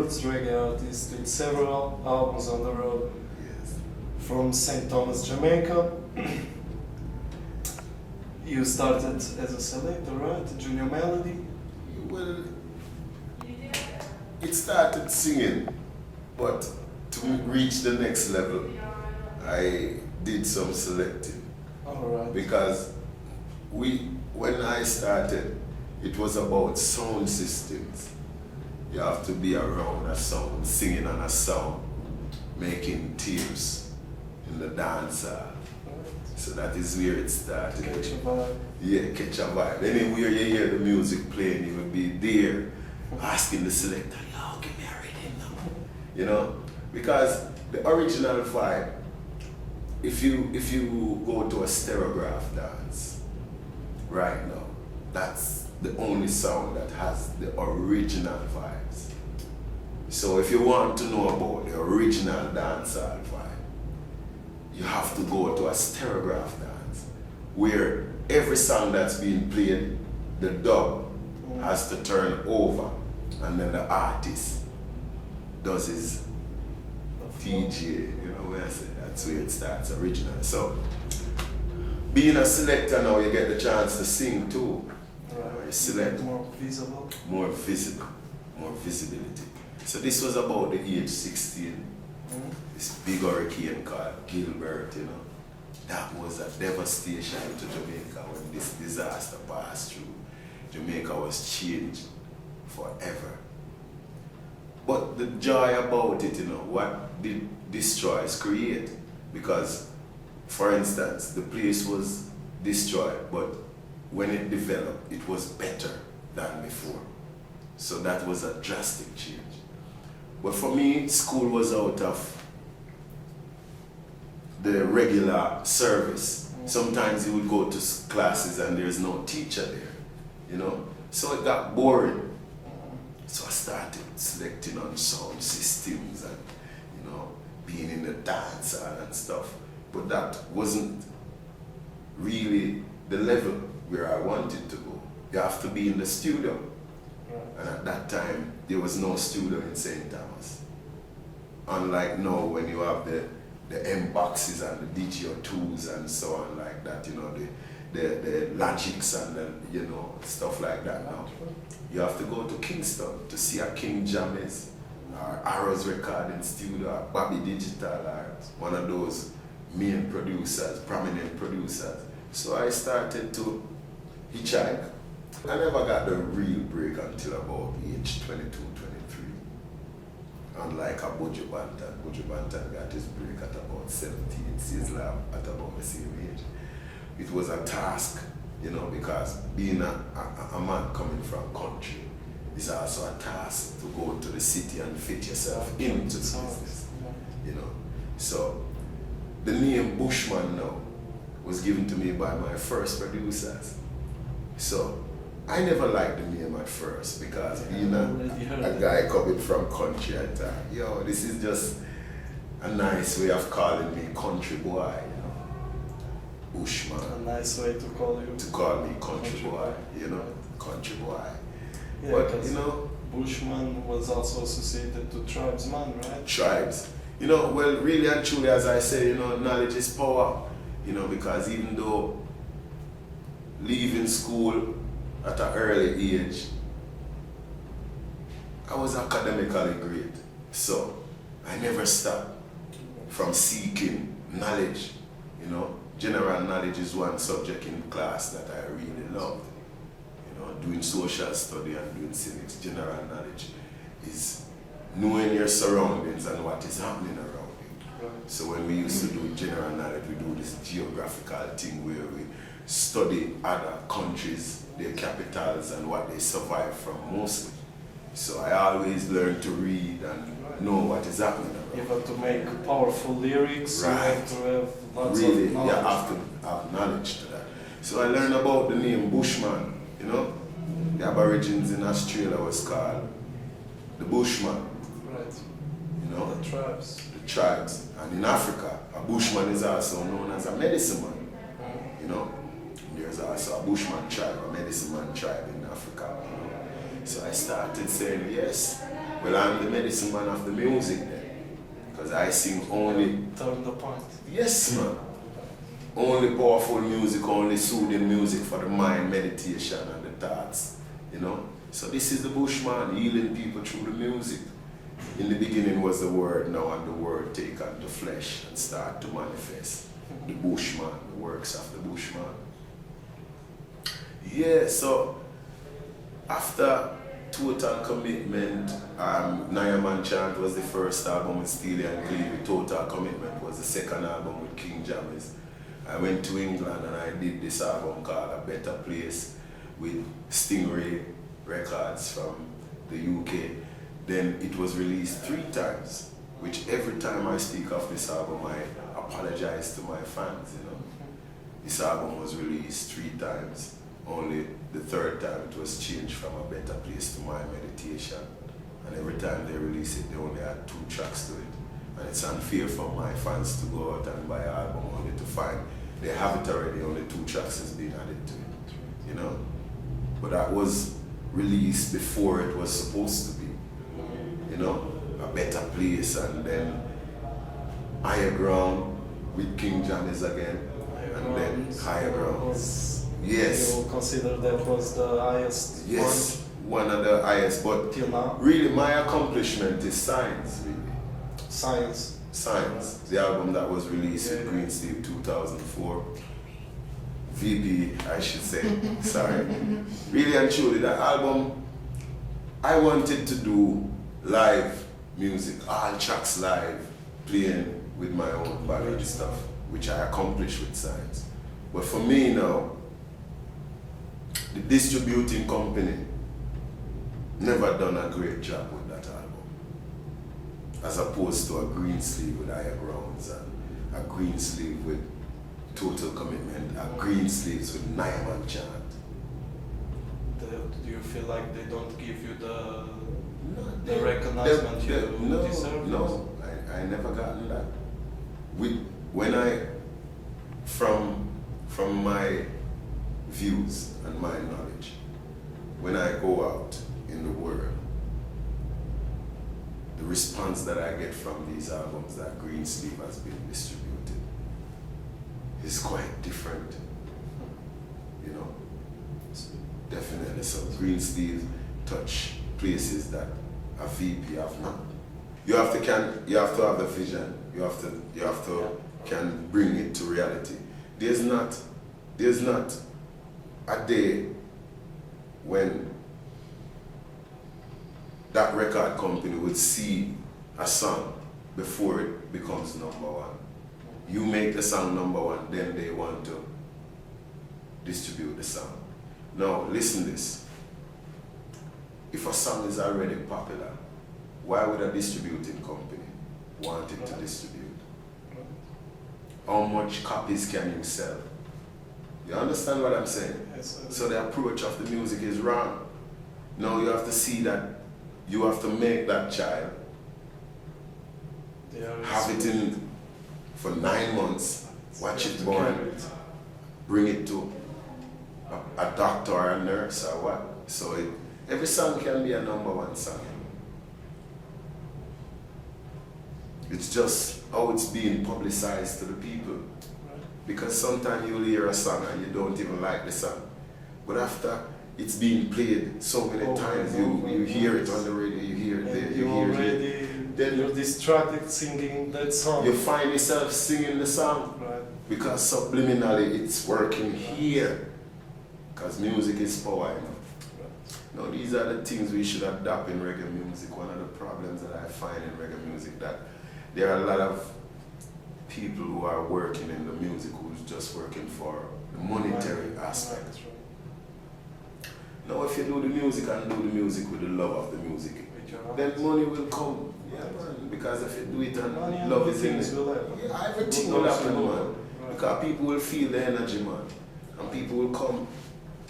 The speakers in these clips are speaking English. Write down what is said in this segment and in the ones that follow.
roots reggae artist with several albums on the road. Yes. From St. Thomas, Jamaica. You started as a selector, right? Junior Melody? Well, it started singing, but to reach the next level, I did some selecting. Alright. Because when I started, it was about sound systems. You have to be around a sound, singing on a sound, making tapes in the dance hall. So that is where it started. Catch a vibe. Yeah, catch a vibe. Anywhere you hear the music playing, you will be there asking the selector, yo, give me a rhythm now. You know? Because the original vibe, if you go to a stereograph dance right now, that's the only sound that has the original vibes. So if you want to know about the original dancehall vibe, you have to go to a stereograph dance where every song that's being played, the dub has to turn over, and then the artist does his DJ, you know where I say that's where it starts original. So being a selector now, you get the chance to sing too. Right. You select More visible. more visible, more visibility. So this was about the age 16. This big hurricane called Gilbert, you know. That was a devastation to Jamaica when this disaster passed through. Jamaica was changed forever. But the joy about it, you know, what did destroys create? Because, for instance, the place was destroyed, but when it developed, it was better than before. So that was a drastic change. But for me, school was out of the regular service. Sometimes you would go to classes and there's no teacher there, you know. So it got boring. So I started selecting on sound systems and, you know, being in the dance hall and stuff. But that wasn't really the level where I wanted to go. You have to be in the studio. And at that time, there was no studio in St. Thomas. Unlike now, when you have the M boxes and the DGO2s and so on like that, you know, the Logics and the, you know, stuff like that now. You have to go to Kingston to see a King Jammys or Arrows Recording Studio or Bobby Digital or one of those main producers, prominent producers. So I started to hitchhike. I never got the real break until about age 22, 23. Unlike a Buju Banton. Buju Banton got his break at about 17, Sizzla at about the same age. It was a task, you know, because being a man coming from country is also a task to go to the city and fit yourself into the business, you know. So the name Bushman now was given to me by my first producers. So I never liked the name at first because being a guy coming from country, I thought, yo, this is just a nice way of calling me country boy, you know. Bushman. A nice way to call you. To call me country boy, you know, country boy. Yeah, but, you know, Bushman was also associated to tribesman, right? Tribes. You know, well, really and truly, as I say, you know, knowledge is power. You know, because even though leaving school at an early age, I was academically great. So I never stopped from seeking knowledge. You know, general knowledge is one subject in class that I really loved. You know, doing social study and doing civics, general knowledge is knowing your surroundings and what is happening around you. Right. So when we used to do general knowledge, we do this geographical thing where we study other countries, their capitals and what they survive from mostly. So I always learn to read and know what is happening around. You have to make powerful lyrics, Right. you have to have lots Really, of knowledge. you have to have knowledge to that. So I learned about the name Bushman, you know. The Aborigines in Australia was called the Bushman, Right. you know, The tribes. the tribes. And in Africa, a Bushman is also known as a medicine man, you know. There's also a Bushman tribe, a medicine man tribe in Africa. You know? So I started saying, yes, well, I'm the medicine man of the music then. Because I sing only, Turn the point. yes man, only powerful music, only soothing music for the mind, meditation and the thoughts, you know. So this is the Bushman, healing people through the music. In the beginning was the word, now and the word take on the flesh and start to manifest. The Bushman, the works of the Bushman. Yeah, so after Total Commitment, Nyaman Chant was the first album with Steely and Clevie. Total Commitment was the second album with King Jammys. I went to England and I did this album called A Better Place with Stingray Records from the UK. Then it was released 3 times, which every time I speak of this album, I apologize to my fans, you know. This album was released 3 times. Only the 3rd time it was changed from A Better Place to My Meditation. And every time they release it, they only add 2 tracks to it. And it's unfair for my fans to go out and buy an album only to find they have it already, only 2 tracks is being added to it, you know. But that was released before it was supposed to be, you know, A Better Place, and then Higher Ground with King Jammys again, and then Higher Ground. Yes. You consider that was the highest? Yes, one of the highest, but till now? Really my accomplishment is Science, really. Science. Science, the album that was released in Green Sleeve 2004. VP, I should say, sorry. Really and truly, that album, I wanted to do live music, all tracks live, playing with my own body and stuff, which I accomplished with Science. But for me now, the distributing company never done a great job with that album, as opposed to a Green Sleeve with Higher Grounds and a Green Sleeve with Total Commitment, a Green Sleeves with Nyaman Chant. Do you feel like they don't give you the recognition you deserve? No, I never gotten that. From my views and my knowledge, when I go out in the world, the response that I get from these albums that Green Sleeve has been distributed is quite different, you know. Definitely some Green Sleeve touch places that a VP have not. You have to have the vision. You have to can bring it to reality. There's not a day when that record company would see a song before it becomes #1. You make the song #1, then they want to distribute the song. Now, listen this. If a song is already popular, why would a distributing company want it to distribute? How much copies can you sell? You understand what I'm saying? Yes, so the approach of the music is wrong. Now you have to see that you have to make that child have it in for 9 months, watch it born, bring it to a doctor or a nurse or what. So every song can be a #1 song. It's just how it's being publicized to the people. Because sometimes you'll hear a song and you don't even like the song. But after it's being played so many times, you hear it on the radio, you hear it there, you hear it. Then you're distracted singing that song. You find yourself singing the song. Right. Because subliminally it's working here. Because music is power, you know. Now these are the things we should adopt in reggae music. One of the problems that I find in reggae music, that there are a lot of people who are working in the music who's just working for the monetary aspect. Now if you do the music and do the music with the love of the music, then money will come. Yeah, man. Because if you do it and love is in it, yeah, everything will happen, man. Because people will feel the energy, man. And people will come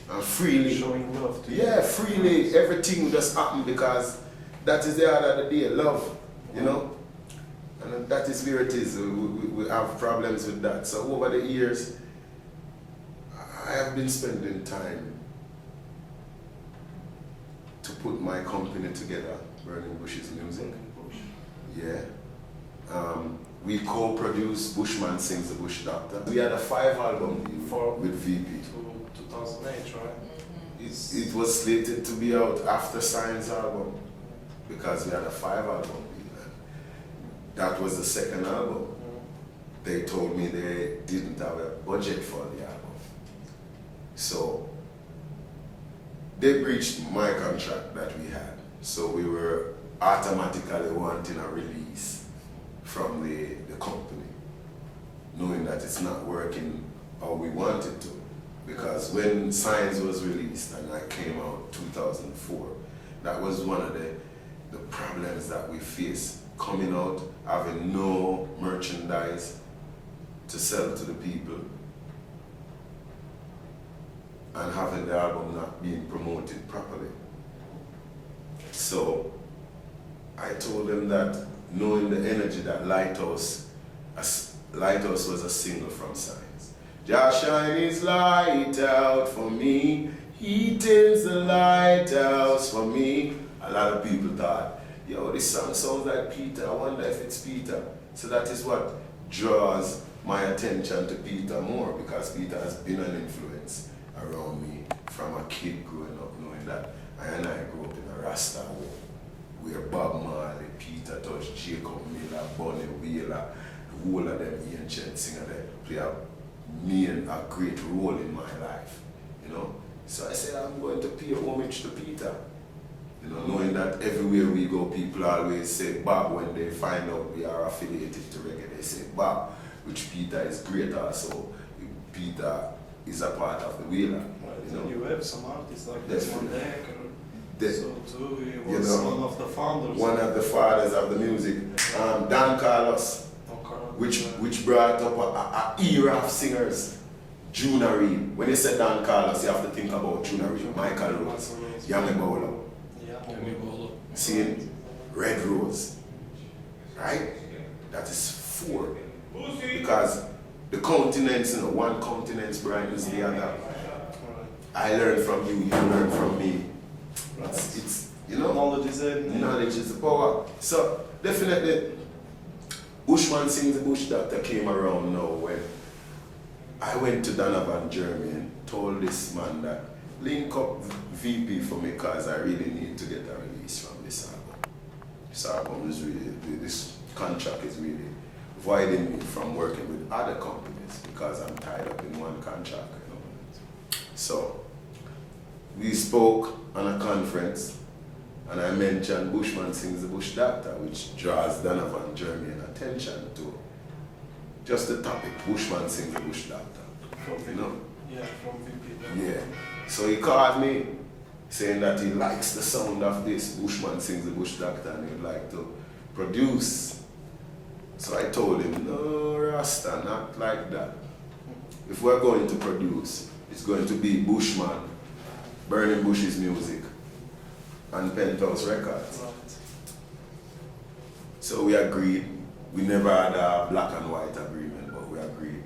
and freely. Showing love to you. Yeah, freely. Everything will just happen because that is the other of the day, love, you know. And that is where it is. We have problems with that. So over the years, I have been spending time to put my company together, Burning Bushes Music. Yeah. We co-produced Bushman Sings the Bush Doctor. We had a 5-album deal with VP. To 2008, right? It was slated to be out after Science album because we had a 5-album deal. That was the second album. They told me they didn't have a budget for the album. So they breached my contract that we had. So we were automatically wanting a release from the company, knowing that it's not working how we wanted to. Because when Science was released and I came out 2004, that was one of the problems that we faced coming out, having no merchandise to sell to the people, and having the album not being promoted properly. So I told them that, knowing the energy that Lighthouse was a single from Science. Jah shine his light out for me, he turns the lighthouse for me. A lot of people thought, yo, this song sounds like Peter, I wonder if it's Peter. So that is what draws my attention to Peter more, because Peter has been an influence around me from a kid growing up, knowing that I grew up in a Rasta home, where Bob Marley, Peter Tosh, Jacob Miller, Bonnie Wheeler, the whole of them ancient singers, they play a great role in my life, you know. So I said, I'm going to pay homage to Peter, you know, knowing that everywhere we go, people always say Bob when they find out we are affiliated to reggae. They say Bob, which Peter is great also. Peter is a part of the Wheeler. You know, you have some artists like this one there. So too, he was one of the founders. One of the fathers of the music. Dan Carlos, which brought up a era of singers. Juna Reid. When you say Dan Carlos, you have to think about Juna Reid, Michael Rose, Yami Bolo. Seeing Red Rose. Right? That is 4. Because the continents, you know, one continent's bright as the other. I learned from you, you learn from me. It's you know, knowledge is the power. So definitely, Bushman Sings the Bush Doctor came around now when I went to Donovan, Germany, and told this man that link up VP for me because I really need to get a release from this album. This album is really, this contract is really voiding me from working with other companies because I'm tied up in one contract. You know? So we spoke on a conference and I mentioned Bushman Sings the Bush Doctor, which draws Donovan German attention to just the topic, Bushman Sings the Bush Doctor. You know? Yeah, from VP. Yeah. So he called me saying that he likes the sound of this, Bushman Sings the Bush Doctor, and he'd like to produce. So I told him, no, Rasta, not like that. If we're going to produce, it's going to be Bushman, Burning Bushes Music, and Penthouse Records. Right. So we agreed. We never had a black and white agreement, but we agreed.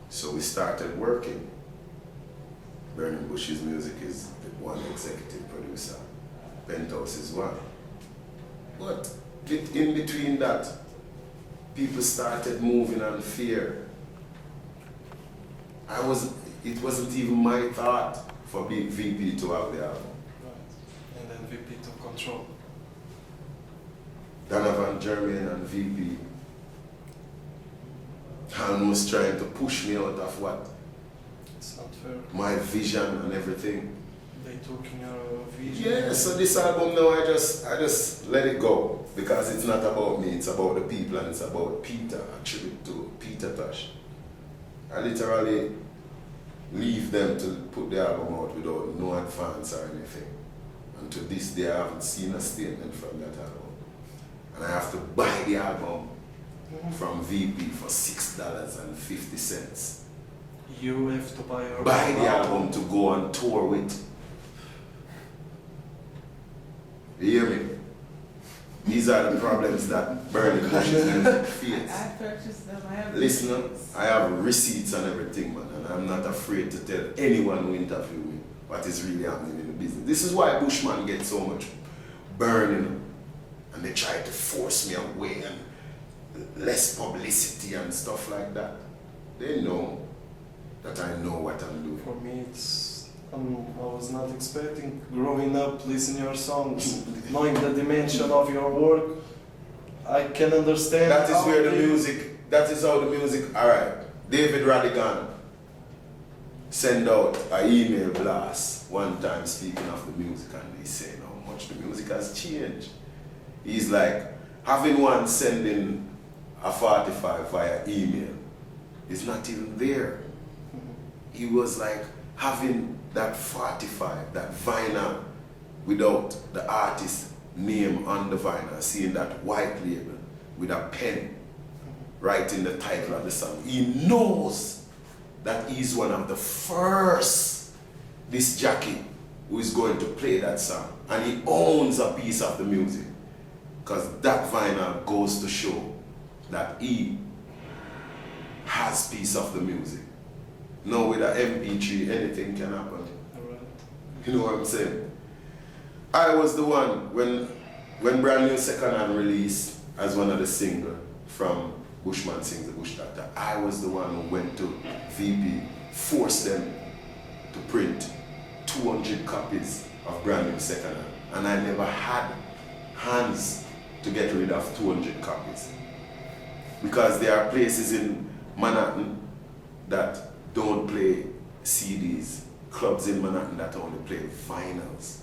So we started working. Burning Bushes Music is the one executive producer. Penthouse is one. But in between that, people started moving on fear. It wasn't even my thought for VP to have the album. Right. And then VP took control. Donovan Germain and VP almost trying to push me out of what? It's not fair. My vision and everything. They took your vision. Yeah, so this album now I just let it go because it's not about me, it's about the people and it's about Peter, a tribute to Peter Tosh. I literally leave them to put the album out without no advance or anything. And to this day I haven't seen a statement from that album. And I have to buy the album from VP for $6.50. You have to buy the album to go on tour with. You hear me? These are the problems that Burning Bushes Music face. I purchased them. I have Listen, receipts. I have receipts and everything, man, and I'm not afraid to tell anyone who interview me what is really happening in the business. This is why Bushman gets so much burning, and they try to force me away and less publicity and stuff like that. They know that I know what I'm doing. For me, it's I was not expecting growing up listening your songs, knowing the dimension of your work. I can understand. That is where the music. That is how the music. All right, David Radigan send out an email blast one time speaking of the music, and he's saying how much the music has changed. He's like, having one sending a 45 via email is not even there. He was like having that 45, that vinyl, without the artist's name on the vinyl, seeing that white label with a pen writing the title of the song. He knows that he's one of the first disc jockey who is going to play that song, and he owns a piece of the music, because that vinyl goes to show that he has piece of the music. Now with an MP3, anything can happen. Right. You know what I'm saying? I was the one, when Brand New Second Hand released as one of the singles from Bushman Sings the Bush Doctor, I was the one who went to VP, forced them to print 200 copies of Brand New Second Hand. And I never had hands to get rid of 200 copies. Because there are places in Manhattan that don't play CDs, clubs in Manhattan that only play vinyls.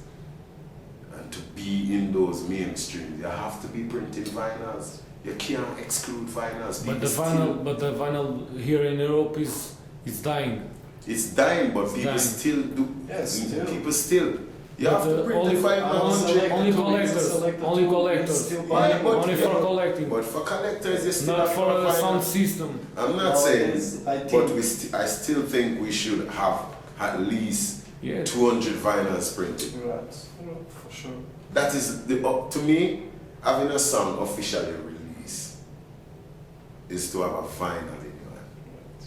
And to be in those mainstream, you have to be printing vinyls. You can't exclude vinyls. But the vinyl here in Europe is dying. It's dying, but it's people dying. Still do. Yes, still. People still. You But, have to print only- the vinyls. only collectors. Only collectors. Yeah, but- Only for collecting. But for collectors, you still Not have for to the have sound vinyl. system. I'm not Nowadays, saying, I but think- I still think we should have at least Yes. 200 vinyls printed. Right, for sure. That is to me, having a song officially released is to have a vinyl in your hand.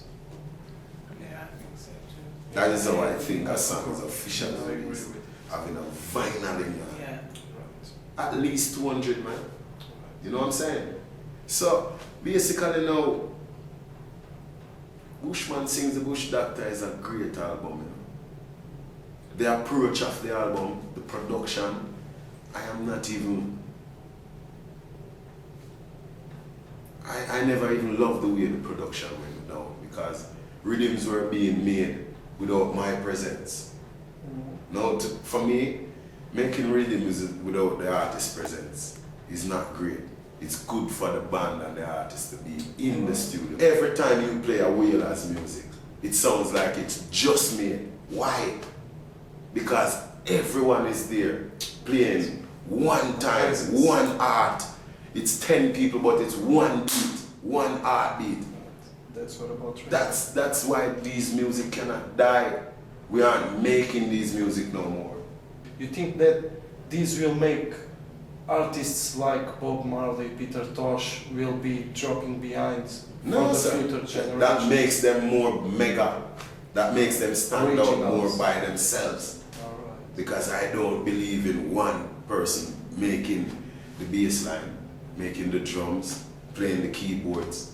Yeah, I think so too. That is how I think a song is officially I agree released. with Having a vinyl in your hand. Yeah. Right. At least 200, man. You know what I'm saying? So basically now, Bushman Sings the Bush Doctor is a great album. You know? The approach of the album, the production, I am not even. I never even loved the way the production went down, because rhythms were being made without my presence. Now, for me, making rhythms without the artist's presence is not great. It's good for the band and the artist to be in the studio. Every time you play a Wailers music, it sounds like it's just made. Why? Because everyone is there playing one time, one art. It's 10 people, but it's one beat, one art beat. That's what about training. That's why these music cannot die. We aren't making these music no more. You think that this will make artists like Bob Marley, Peter Tosh will be dropping behind No, for the sir. future generation? That makes them more mega. That makes them stand out more Originals. by themselves. Alright. Because I don't believe in one person making the bass line, making the drums, playing the keyboards.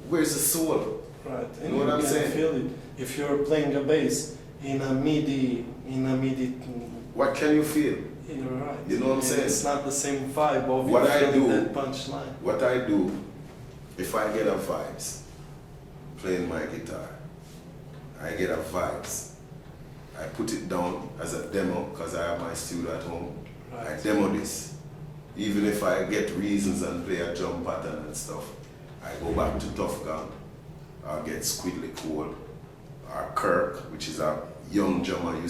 Where's the soul? Right. You And know what I'm can saying? feel it. If you're playing a bass in a MIDI, What can you feel? you're right. You know what I'm And saying? It's not the same vibe of What you I feeling do- that punchline. What I do, if I get a vibes, playing my guitar, I get a vibes. I put it down as a demo because I have my studio at home. I Right. demo this. Even if I get reasons and play a drum pattern and stuff, I go back to Tough Gun, or get Squidly Cole, or Kirk, which is a young drummer who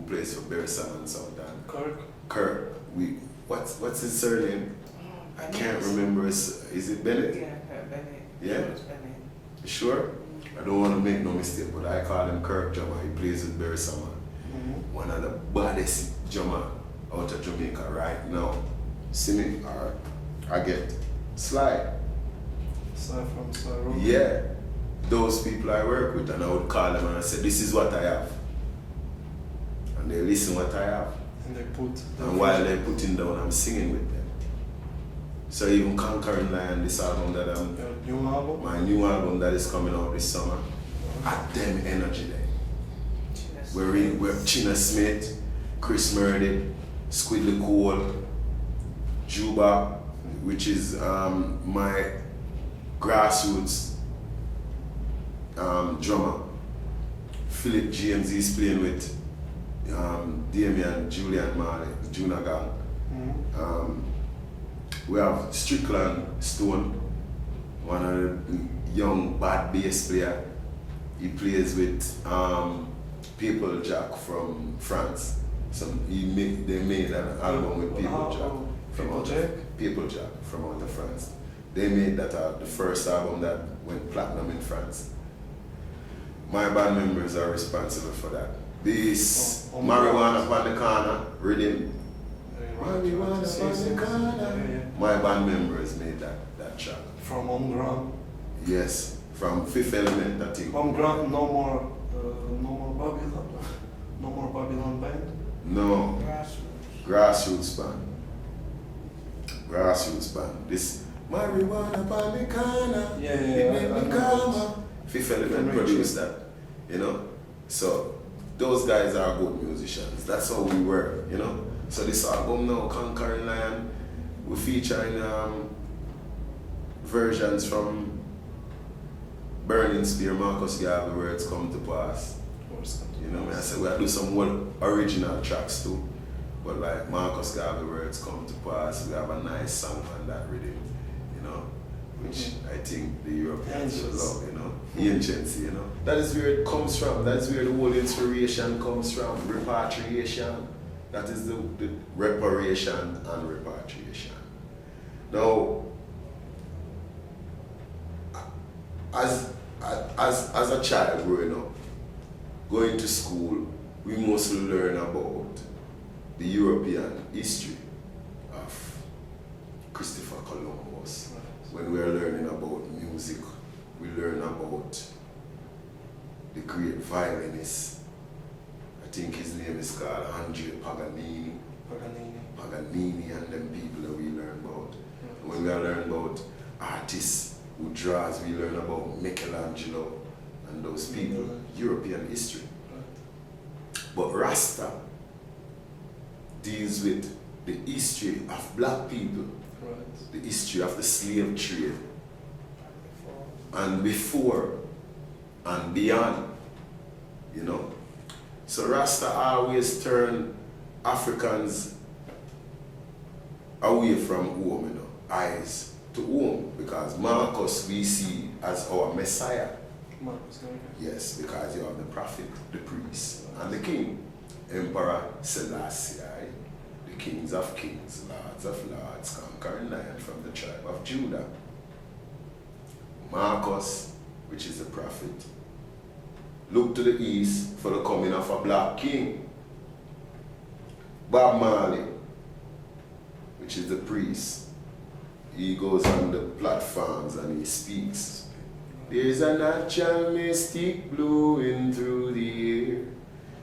plays for Barry Salmon sometimes. Kirk, what's his surname? I can't remember. Is it Bennett? Yeah, Bennett. Yeah? George Bennett. You sure? I don't want to make no mistake, but I call him Kirk drummer. He plays with Barry Salmon. Mhm. One of the baddest drummer out of Jamaica right now. See me? Alright. I get Sly. Aside from Sly Road. Yeah. Those people I work with, and I would call them and I say, this is what I have. and they listen what I have. And they put the And while they're putting down, I'm singing with them. So even Conquering Lion, this album that I'm, your new album. my new album that is coming out this summer, at them energy there. We're China Smith, Chris Murdy, Squidly Cole, Juba, which is my grassroots drummer. Philip James, he's playing with Damian, Julian Marley, Juna Gang. We have Strickland Stone, one of the young bad bass player. He plays with People Jack from France. They made an album with People Jack. People Jack from out of France. They made that the first album that went platinum in France. My band members are responsible for that. This Marijuana on the Corner rhythm. Marijuana on the Corner. My band members made that track. From Homeground. Yes, from Fifth Element, I think. Homeground, no more Babylon. No more Babylon band. No, grassroots band. Grassroots band. This Marijuana on the Corner. Yeah. Fifth Element produced that, you know. So those guys are good musicians. That's how we were, you know. So this album now, Conquering Lion, we're featuring versions from Burning Spear, Marcus Garvey, The Words Come to Pass. You know, I said we'll do some more original tracks too. But like Marcus Garvey, Words Come to Pass, we have a nice song on that rhythm, you know, which I think the Europeans should love, you know. Ancients, you know. That is where it comes from. That is where the whole inspiration comes from. Repatriation. That is the reparation and repatriation. Now, as a child growing up, going to school, we mostly learn about the European history of Christopher Columbus. When we are learning about music, we learn about the great violinist. I think his name is called Andre Paganini. Paganini and them people that we learn about. When we are learning about artists who draws, we learn about Michelangelo and those people, European history. But Rasta deals with the history of black people, the history of the slave trade, and before and beyond, you know. So Rasta always turn Africans away from home, you know, eyes to home, because Marcus we see as our Messiah. Yes, because you have the prophet, the priest, and the king. Emperor Selassie, the kings of kings, lords of lords, conquering lion from the tribe of Judah. Marcus, which is the prophet, look to the east for the coming of a black king. Bob Marley, which is the priest, he goes on the platforms and he speaks. There's a natural mystic blowing through the air.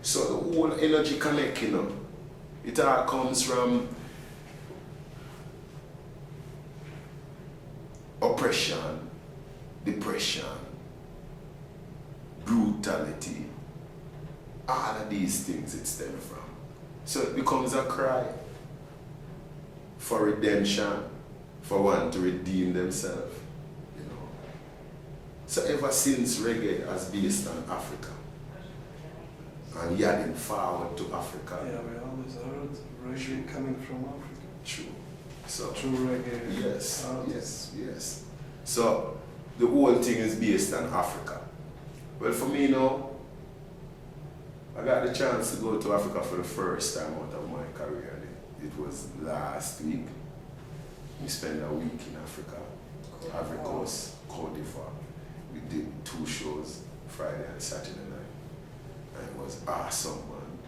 So the whole energy connect, you know. It all comes from oppression, depression, brutality. All of these things it stems from. So it becomes a cry for redemption, for one to redeem themselves, you know. So ever since reggae has based on Africa, and heading forward to Africa. Yeah, we always heard reggae coming from Africa. True. So true reggae. Yes, artists. yes. So the whole thing is based on Africa. Well, for me now, I got the chance to go to Africa for the first time out of my career. It was last week. We spent a week in Africa, Ivory Coast, Côte d'Ivoire. We did 2 shows, Friday and Saturday night. And it was awesome, man.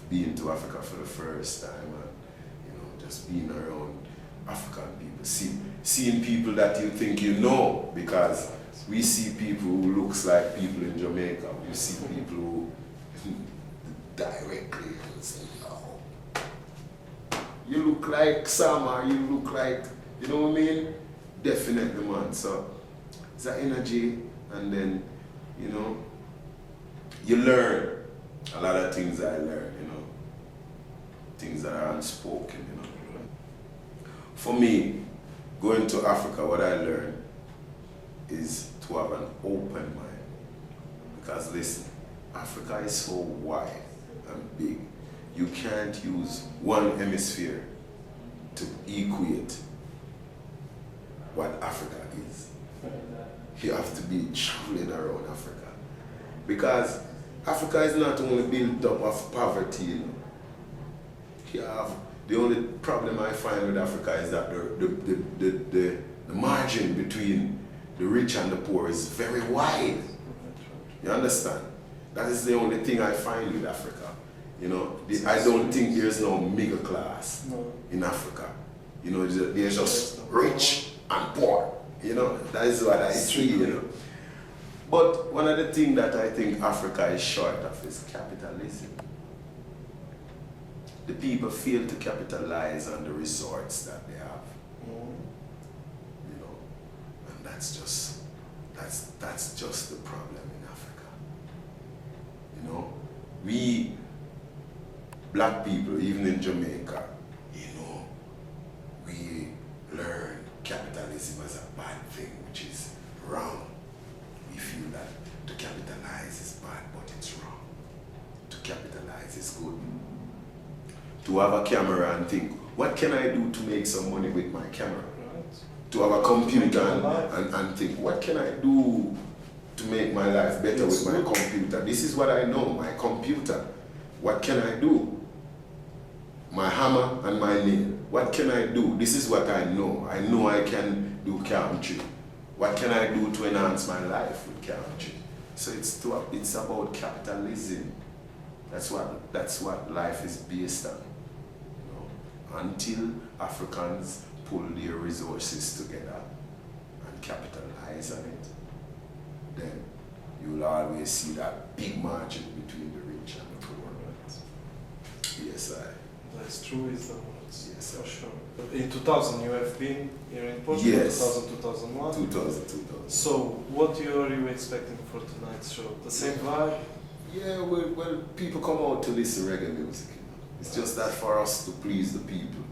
Being to Africa for the first time and, you know, just being around African people. Seeing people that you think you know, because we see people who looks like people in Jamaica. We see people who directly and say, yo, you look like Sam, or you look like, you know what I mean? Definitely, man. So it's that energy, and then, you know, you learn a lot of things I learned, you know, things that are unspoken, you know. For me, going to Africa, what I learned is to have an open mind. Because listen, Africa is so wide and big. You can't use one hemisphere to equate what Africa is. You have to be traveling around Africa. Because Africa is not only built up of poverty, you know. You have, the only problem I find with Africa is that the margin between the rich and the poor is very wide. You understand? That is the only thing I find with Africa. You know, I don't think there's no middle class in Africa. You know, there's just rich and poor. You know, that is what I see, you know. But one of the things that I think Africa is short of is capitalism. The people fail to capitalize on the resorts that they have. You know, and that's just the problem in Africa. You know, we black people, even in Jamaica, you know, we learn capitalism as a bad thing, which is wrong. We feel that to capitalize is bad, but it's wrong. To capitalize is good. To have a camera and think, what can I do to make some money with my camera? To have a computer and think, what can I do to make my life better with my computer? This is what I know, my computer. What can I do? My hammer and my nail. What can I do? This is what I know. I know I can do carpentry. What can I do to enhance my life with carpentry? So it's about capitalism. That's what life is based on. You know, until Africans pull their resources together and capitalize on it, then you will always see that big margin between the rich and the poor. Yes, That's true, is the words. Yes, for sure. In 2000, you have been here in Portugal. Yes. 2000, 2001. 2000. So, what are you expecting for tonight's show? The same vibe? Yeah, well, people come out to listen to reggae music. You know? It's just that for us to please the people,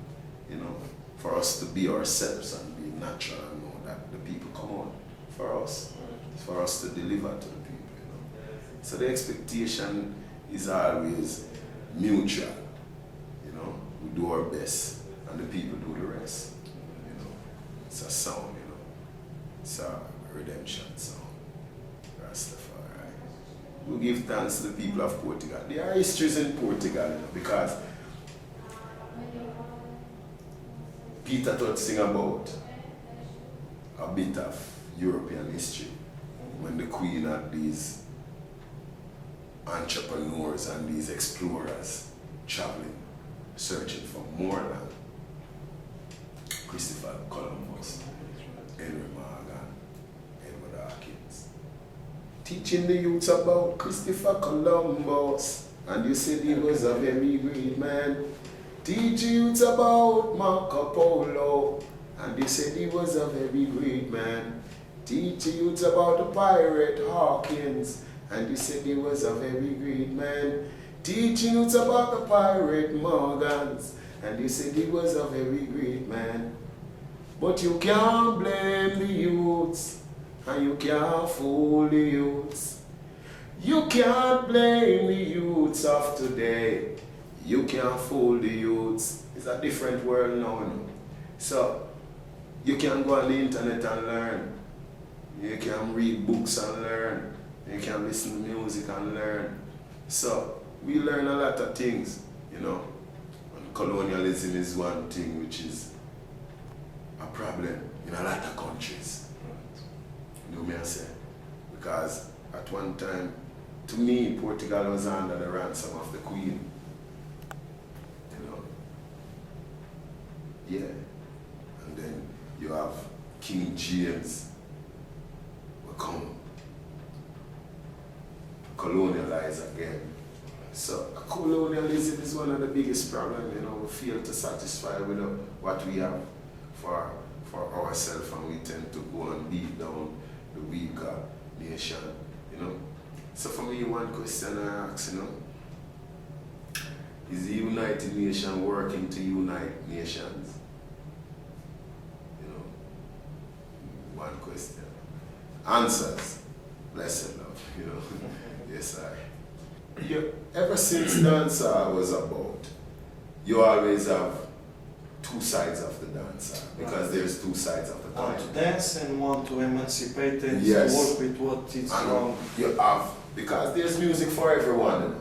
you know, for us to be ourselves and be natural and know that the people come out for us. It's for us to deliver to the people, you know. So the expectation is always mutual. You know, we do our best and the people do the rest. You know, it's a sound, you know. It's a redemption sound. Rastafari. We give thanks to the people of Portugal. There are histories in Portugal, you know, because Peter taught sing about a bit of European history when the Queen had these entrepreneurs and these explorers traveling, searching for more land. Christopher Columbus, Henry Morgan, Edward Hawkins. Teaching the youths about Christopher Columbus, and you said he was a very great man. Teach youths about Marco Polo, and they said he was a very great man. Teach youths about the pirate Hawkins, and they said he was a very great man. Teach youths about the pirate Morgans, and they said he was a very great man. But you can't blame the youths, and you can't fool the youths. You can't blame the youths of today. You can't fool the youths. It's a different world now, you know. So, you can go on the internet and learn. You can read books and learn. You can listen to music and learn. So, we learn a lot of things, you know. And colonialism is one thing which is a problem in a lot of countries. You know what I say? Because at one time, to me, Portugal was under the ransom of the Queen. Yeah, and then you have King James will come colonialize again. So colonialism is one of the biggest problems. You know, we feel to satisfy with what we have for ourselves, and we tend to go and beat down the weaker nation. You know. So for me, one question I ask, you know, is the United Nations working to unite nations? You know, one question. Answers, blessed love, you know. Yes, ever since dancehall was about, you always have two sides of the dancer, because there's two sides of the coin. One to dance and one to emancipate and Yes. to work with what is wrong. You have, because there's music for everyone. You know.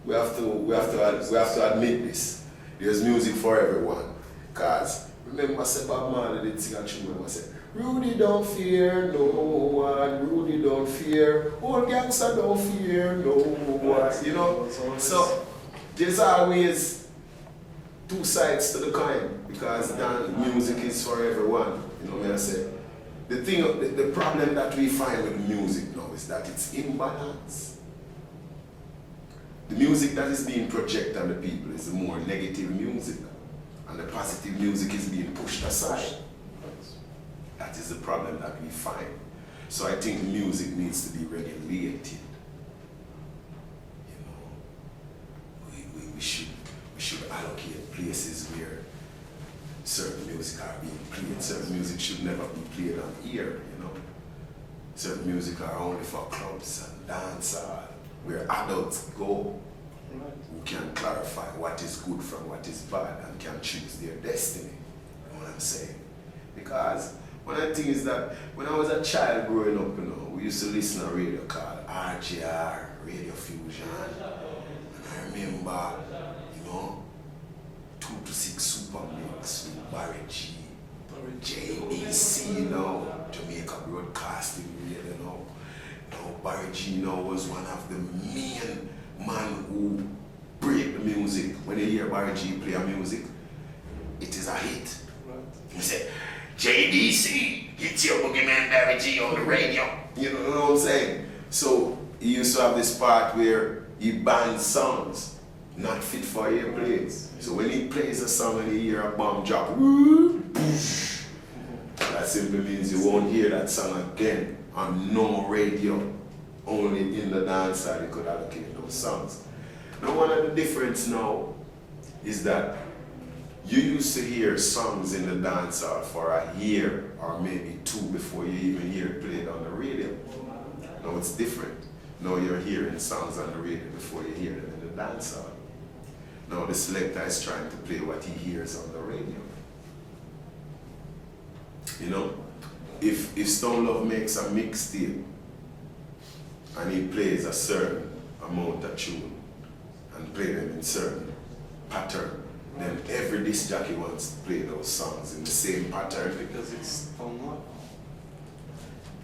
We have to admit this. There's music for everyone. Because remember, Bob Marley did sing a tune and said, Rudy don't fear no one, Rudy don't fear, old gangster don't fear no one. You know? So there's always two sides to the coin, because music is for everyone. You know what I say? The problem that we find with music now is that it's imbalance. The music that is being projected on the people is the more negative music, and the positive music is being pushed aside. That is the problem that we find. So I think music needs to be regulated. You know, we should allocate places where certain music are being played. Certain music should never be played on ear. You know, certain music are only for clubs and dancehall, where adults go, who can clarify what is good from what is bad and can choose their destiny. You know what I'm saying? Because one of the things is that when I was a child growing up, you know, we used to listen to a radio called RGR, Radio Fusion. And I remember, you know, 2 to 6 Super Mix with Barry G, JBC, you know, Jamaica Broadcasting Radio, you know. Barry G, you know, was one of the main man who break the music. When you hear Barry G play a music, it is a hit. Right. You say, JDC, it's your boogeyman Barry G on the radio. You know what I'm saying? So he used to have this part where he bans songs not fit for airplay. So when he plays a song and you hear a bomb drop, that simply means you won't hear that song again on no radio. Only in the dance side you could allocate those songs. Now one of the difference now is that you used to hear songs in the dance hall for a year or maybe 2 before you even hear it played on the radio. Now it's different. Now you're hearing songs on the radio before you hear them in the dance hall. Now the selector is trying to play what he hears on the radio. You know, if Stone Love makes a mixtape and he plays a certain amount of tune and play them in certain pattern, then every disc jockey wants to play those songs in the same pattern. Because it's Stone Love.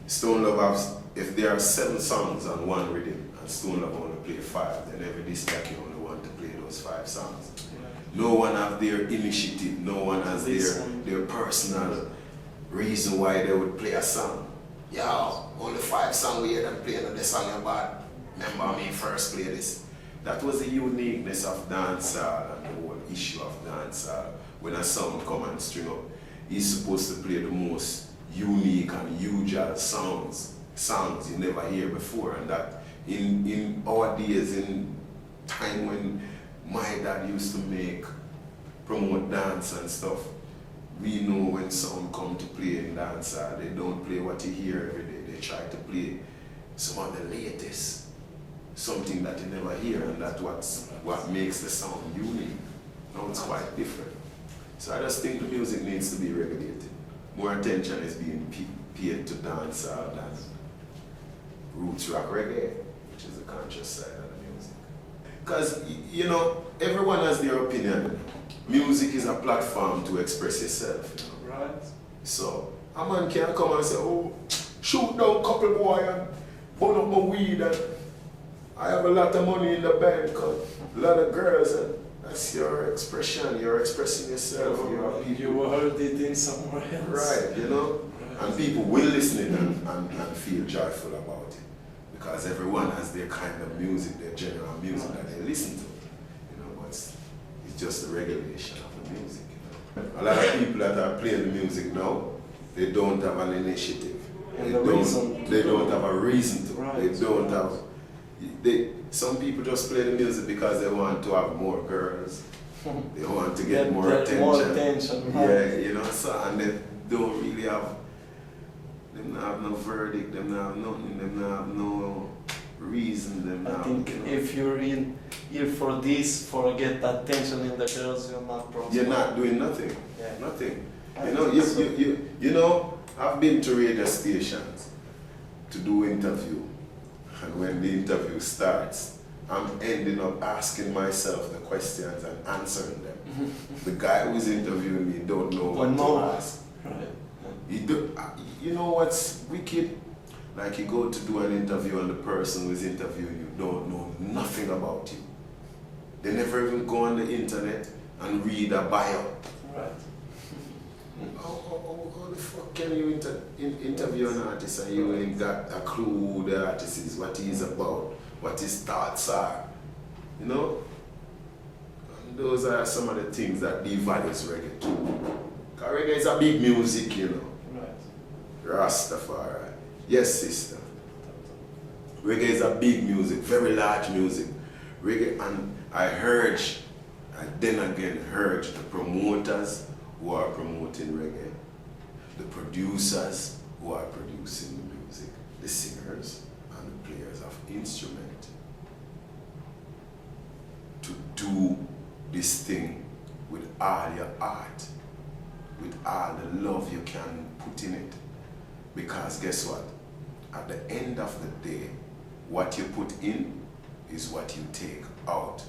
Stone Love has, if there are 7 songs on one rhythm and Stone Love only play 5, then every disc jockey only want to play those 5 songs. No one has their initiative, no one has their personal reason why they would play a song. Yo, only 5 songs we hear them playing and the song about. Remember me first play this. That was the uniqueness of dancehall and the whole issue of dancehall. When a song come and string up, he's supposed to play the most unique and usual songs you never hear before. And that in our days, in time when my dad used to promote dance and stuff, we know when someone come to play in dancehall, they don't play what you hear every day. They try to play some of the latest, something that you never hear, and that's what makes the sound unique. Now it's quite different. So I just think the music needs to be regulated. More attention is being paid to dancehall than roots rock reggae, which is the conscious side of the music. Because, you know, everyone has their opinion. Music is a platform to express yourself. You know? Right. So, a man can't come and say, oh, shoot down couple boy and burn up my weed and I have a lot of money in the bank and a lot of girls, and that's your expression, you're expressing yourself. You heard it in somewhere else. Right, you know? Right. And people will listen and feel joyful about it. because everyone has their kind of music, their general music that they listen to. You know, but it's just the regulation of the music. You know, a lot of people that are playing the music now, they don't have an initiative. And They don't have a reason to. Right. They don't have. Some people just play the music because they want to have more girls. They want to get more attention. More attention, right. Yeah, you know, so, and they don't really have, them not have no verdict, them not have nothing, them not have no reason, them I not think you know. if you're in here for this, for get attention in the girls, you're not prosper. You're not doing nothing. Yeah. Nothing. I You know, think so. you know, I've been to radio stations to do interview, and when the interview starts, I'm ending up asking myself the questions and answering them. The guy who's interviewing me don't know what to ask. Right. You know what's wicked? Like you go to do an interview and the person who's interviewing you don't know nothing about you. They never even go on the internet and read a bio. Right. How the fuck can you interview an artist and you ain't got a clue who the artist is, what he's about, what his thoughts are, you know? And those are some of the things that devalues reggae too. Because reggae is a big music, you know. Right. Rastafari. Yes, sister. Reggae is a big music, very large music. Reggae, and I then again urge the promoters who are promoting reggae, the producers who are producing the music, the singers and the players of instrument, to do this thing with all your heart, with all the love you can put in it. Because guess what? At the end of the day, what you put in is what you take out.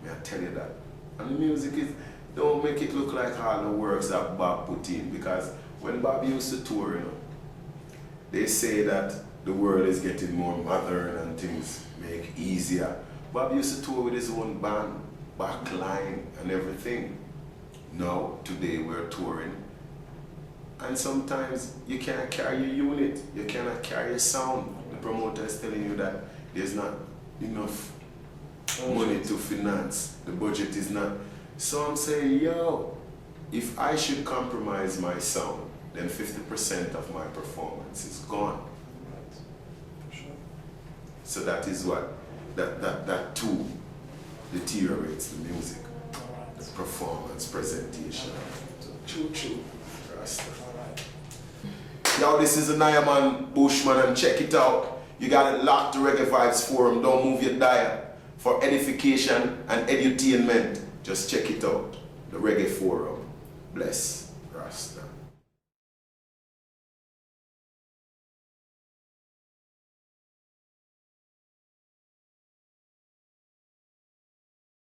May I tell you that? And the music is, don't make it look like all the works that Bob put in, because when Bob used to tour, you know, they say that the world is getting more modern and things make easier. Bob used to tour with his own band, backline and everything. Now, today we're touring, and sometimes you can't carry your unit, you cannot carry your sound. The promoter is telling you that there's not enough money to finance, the budget is not. So I'm saying, yo, if I should compromise my sound, then 50% of my performance is gone. Right. For sure. So that is what, that too deteriorates the music, the performance, presentation. Choo choo. Rasta. Yo, this is Anayaman Bushman, and check it out. You got it locked to Reggae Vibes Forum. Don't move your dial. For edification and edutainment, just check it out. The Reggae Forum. Bless. Rasta.